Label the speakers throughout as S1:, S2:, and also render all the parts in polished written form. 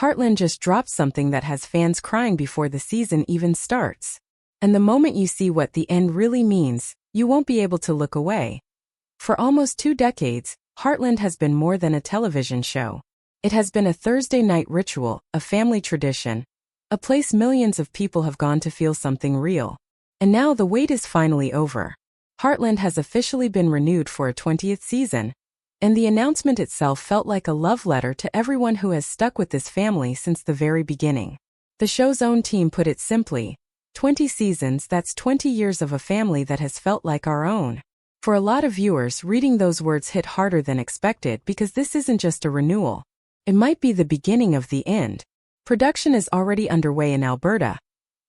S1: Heartland just dropped something that has fans crying before the season even starts. And the moment you see what the end really means, you won't be able to look away. For almost 2 decades, Heartland has been more than a television show. It has been a Thursday night ritual, a family tradition, a place millions of people have gone to feel something real. And now the wait is finally over. Heartland has officially been renewed for a 20th season, and the announcement itself felt like a love letter to everyone who has stuck with this family since the very beginning. The show's own team put it simply, 20 seasons, that's 20 years of a family that has felt like our own. For a lot of viewers, reading those words hit harder than expected because this isn't just a renewal. It might be the beginning of the end. Production is already underway in Alberta,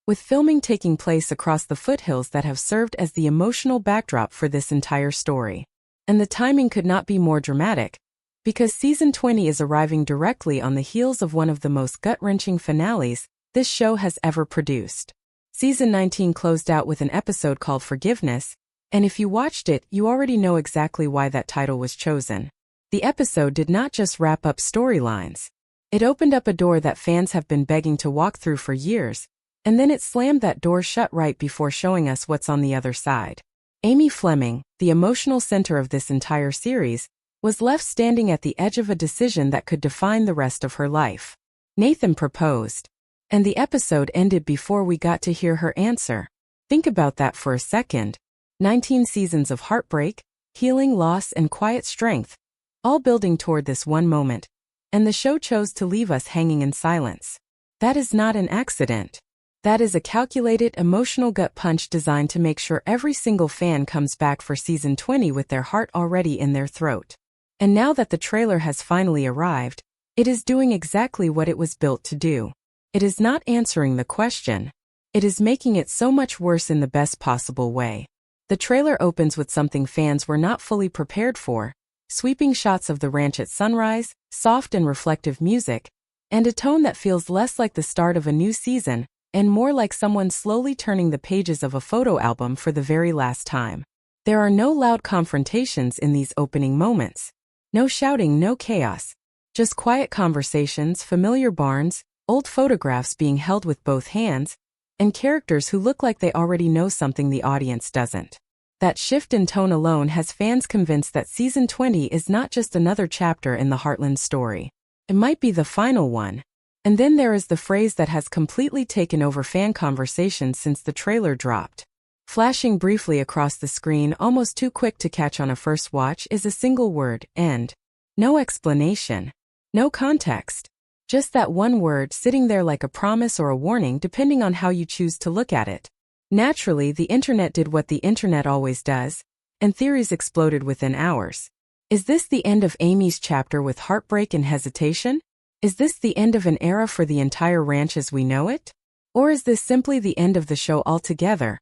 S1: with filming taking place across the foothills that have served as the emotional backdrop for this entire story. And the timing could not be more dramatic, because season 20 is arriving directly on the heels of one of the most gut-wrenching finales this show has ever produced. Season 19 closed out with an episode called Forgiveness, and if you watched it, you already know exactly why that title was chosen. The episode did not just wrap up storylines. It opened up a door that fans have been begging to walk through for years, and then it slammed that door shut right before showing us what's on the other side. Amy Fleming, the emotional center of this entire series, was left standing at the edge of a decision that could define the rest of her life. Nathan proposed, and the episode ended before we got to hear her answer. Think about that for a second. 19 seasons of heartbreak, healing, loss, and quiet strength, all building toward this one moment, and the show chose to leave us hanging in silence. That is not an accident. That is a calculated, emotional gut punch designed to make sure every single fan comes back for season 20 with their heart already in their throat. And now that the trailer has finally arrived, it is doing exactly what it was built to do. It is not answering the question. It is making it so much worse in the best possible way. The trailer opens with something fans were not fully prepared for: sweeping shots of the ranch at sunrise, soft and reflective music, and a tone that feels less like the start of a new season and more like someone slowly turning the pages of a photo album for the very last time. There are no loud confrontations in these opening moments. No shouting, no chaos. Just quiet conversations, familiar barns, old photographs being held with both hands, and characters who look like they already know something the audience doesn't. That shift in tone alone has fans convinced that season 20 is not just another chapter in the Heartland story. It might be the final one. And then there is the phrase that has completely taken over fan conversations since the trailer dropped. Flashing briefly across the screen, almost too quick to catch on a first watch, is a single word: end. No explanation. No context. Just that one word sitting there like a promise or a warning depending on how you choose to look at it. Naturally, the internet did what the internet always does, and theories exploded within hours. Is this the end of Amy's chapter with heartbreak and hesitation? Is this the end of an era for the entire ranch as we know it? Or is this simply the end of the show altogether?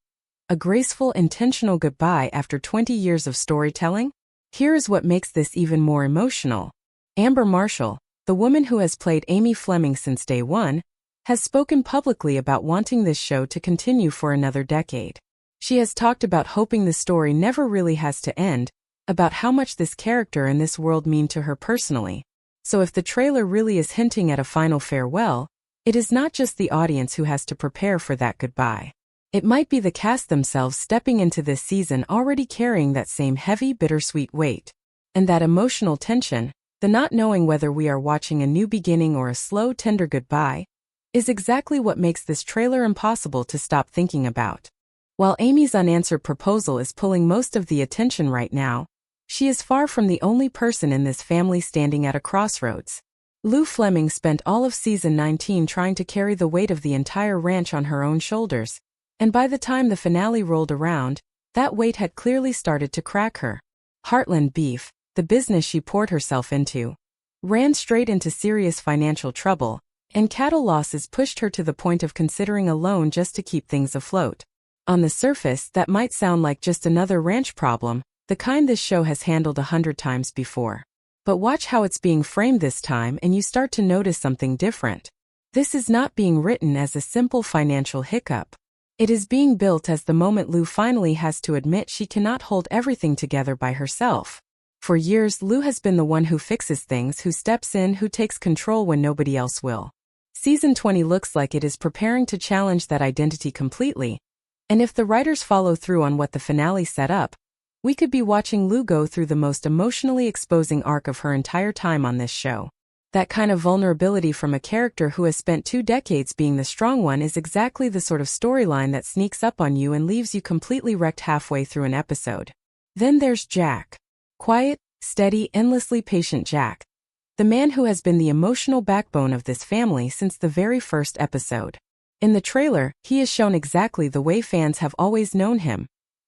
S1: A graceful, intentional goodbye after 20 years of storytelling? Here is what makes this even more emotional. Amber Marshall, the woman who has played Amy Fleming since day one, has spoken publicly about wanting this show to continue for another decade. She has talked about hoping the story never really has to end, about how much this character and this world mean to her personally. So if the trailer really is hinting at a final farewell, it is not just the audience who has to prepare for that goodbye. It might be the cast themselves stepping into this season already carrying that same heavy, bittersweet weight. And that emotional tension, the not knowing whether we are watching a new beginning or a slow, tender goodbye, is exactly what makes this trailer impossible to stop thinking about. While Amy's unanswered proposal is pulling most of the attention right now, she is far from the only person in this family standing at a crossroads. Lou Fleming spent all of season 19 trying to carry the weight of the entire ranch on her own shoulders, and by the time the finale rolled around, that weight had clearly started to crack her. Heartland Beef, the business she poured herself into, ran straight into serious financial trouble, and cattle losses pushed her to the point of considering a loan just to keep things afloat. On the surface, that might sound like just another ranch problem, the kind this show has handled 100 times before. But watch how it's being framed this time and you start to notice something different. This is not being written as a simple financial hiccup. It is being built as the moment Lou finally has to admit she cannot hold everything together by herself. For years, Lou has been the one who fixes things, who steps in, who takes control when nobody else will. Season 20 looks like it is preparing to challenge that identity completely, and if the writers follow through on what the finale set up, we could be watching Lou go through the most emotionally exposing arc of her entire time on this show. That kind of vulnerability from a character who has spent 2 decades being the strong one is exactly the sort of storyline that sneaks up on you and leaves you completely wrecked halfway through an episode. Then there's Jack. Quiet, steady, endlessly patient Jack. The man who has been the emotional backbone of this family since the very first episode. In the trailer, he is shown exactly the way fans have always known him.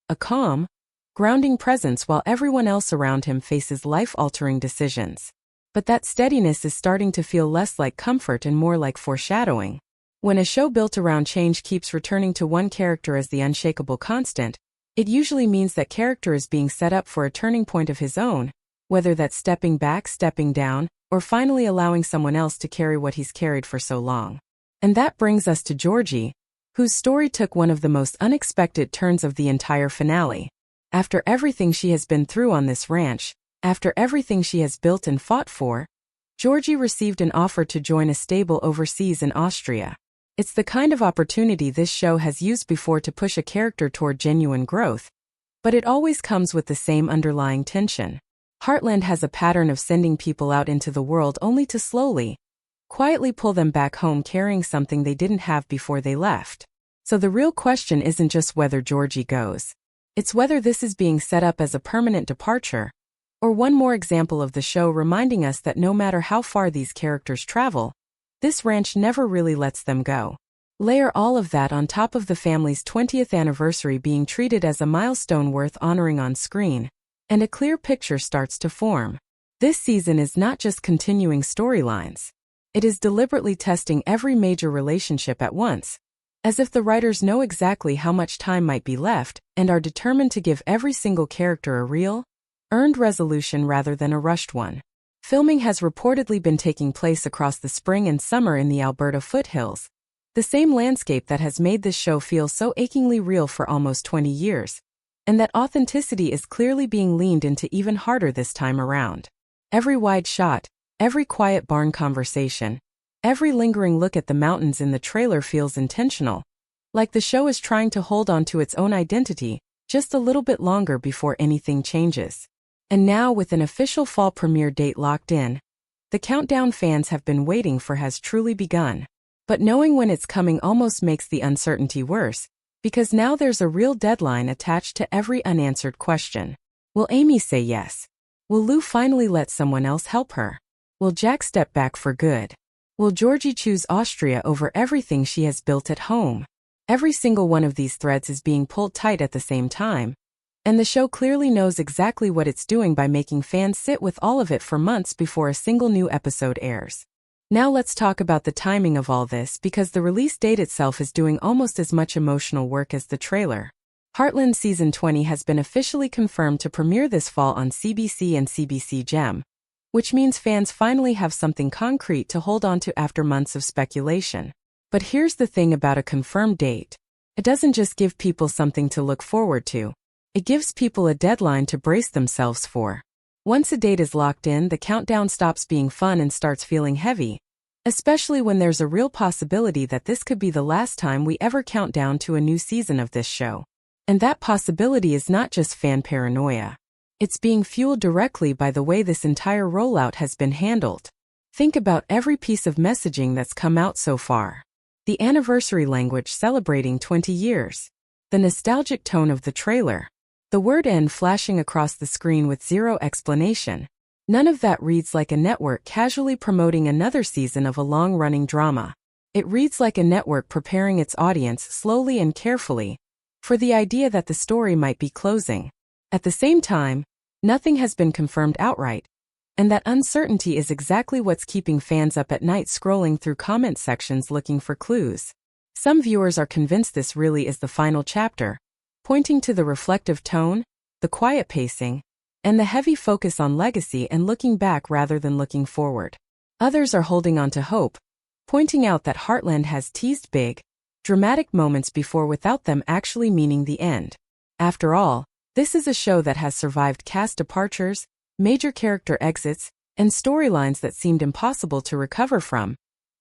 S1: A calm, grounding presence while everyone else around him faces life-altering decisions. But that steadiness is starting to feel less like comfort and more like foreshadowing. When a show built around change keeps returning to one character as the unshakable constant, it usually means that character is being set up for a turning point of his own, whether that's stepping back, stepping down, or finally allowing someone else to carry what he's carried for so long. And that brings us to Georgie, whose story took one of the most unexpected turns of the entire finale. After everything she has been through on this ranch, after everything she has built and fought for, Georgie received an offer to join a stable overseas in Austria. It's the kind of opportunity this show has used before to push a character toward genuine growth, but it always comes with the same underlying tension. Heartland has a pattern of sending people out into the world only to slowly, quietly pull them back home carrying something they didn't have before they left. So the real question isn't just whether Georgie goes. It's whether this is being set up as a permanent departure, or one more example of the show reminding us that no matter how far these characters travel, this ranch never really lets them go. Layer all of that on top of the family's 20th anniversary being treated as a milestone worth honoring on screen, and a clear picture starts to form. This season is not just continuing storylines. It is deliberately testing every major relationship at once, as if the writers know exactly how much time might be left and are determined to give every single character a real, earned resolution rather than a rushed one. Filming has reportedly been taking place across the spring and summer in the Alberta foothills, the same landscape that has made this show feel so achingly real for almost 20 years, and that authenticity is clearly being leaned into even harder this time around. Every wide shot, every quiet barn conversation, every lingering look at the mountains in the trailer feels intentional, like the show is trying to hold on to its own identity just a little bit longer before anything changes. And now, with an official fall premiere date locked in, the countdown fans have been waiting for has truly begun. But knowing when it's coming almost makes the uncertainty worse, because now there's a real deadline attached to every unanswered question. Will Amy say yes? Will Lou finally let someone else help her? Will Jack step back for good? Will Georgie choose Austria over everything she has built at home? Every single one of these threads is being pulled tight at the same time, and the show clearly knows exactly what it's doing by making fans sit with all of it for months before a single new episode airs. Now let's talk about the timing of all this, because the release date itself is doing almost as much emotional work as the trailer. Heartland Season 20 has been officially confirmed to premiere this fall on CBC and CBC Gem, which means fans finally have something concrete to hold on to after months of speculation. But here's the thing about a confirmed date. It doesn't just give people something to look forward to. It gives people a deadline to brace themselves for. Once a date is locked in, the countdown stops being fun and starts feeling heavy, especially when there's a real possibility that this could be the last time we ever count down to a new season of this show. And that possibility is not just fan paranoia. It's being fueled directly by the way this entire rollout has been handled. Think about every piece of messaging that's come out so far. The anniversary language celebrating 20 years. The nostalgic tone of the trailer. The word "end" flashing across the screen with zero explanation. None of that reads like a network casually promoting another season of a long-running drama. It reads like a network preparing its audience slowly and carefully for the idea that the story might be closing. At the same time, nothing has been confirmed outright, and that uncertainty is exactly what's keeping fans up at night scrolling through comment sections looking for clues. Some viewers are convinced this really is the final chapter, pointing to the reflective tone, the quiet pacing, and the heavy focus on legacy and looking back rather than looking forward. Others are holding on to hope, pointing out that Heartland has teased big, dramatic moments before without them actually meaning the end. After all, this is a show that has survived cast departures, major character exits, and storylines that seemed impossible to recover from.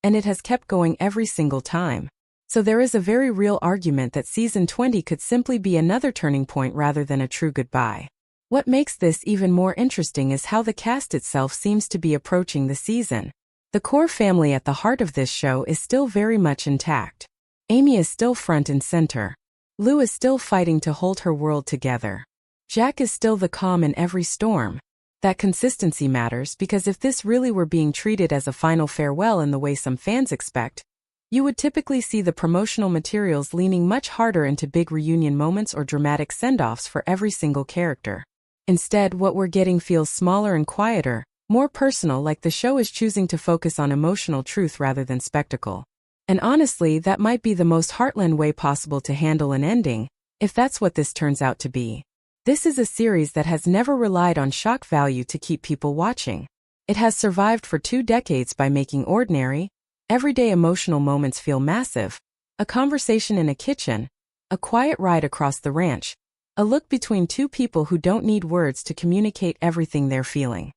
S1: and it has kept going every single time. So there is a very real argument that season 20 could simply be another turning point rather than a true goodbye. What makes this even more interesting is how the cast itself seems to be approaching the season. The core family at the heart of this show is still very much intact. Amy is still front and center. Lou is still fighting to hold her world together. Jack is still the calm in every storm. That consistency matters because if this really were being treated as a final farewell in the way some fans expect, you would typically see the promotional materials leaning much harder into big reunion moments or dramatic send-offs for every single character. Instead, what we're getting feels smaller and quieter, more personal, like the show is choosing to focus on emotional truth rather than spectacle. And honestly, that might be the most Heartland way possible to handle an ending, if that's what this turns out to be. This is a series that has never relied on shock value to keep people watching. It has survived for 2 decades by making ordinary, everyday emotional moments feel massive. A conversation in a kitchen, a quiet ride across the ranch, a look between two people who don't need words to communicate everything they're feeling.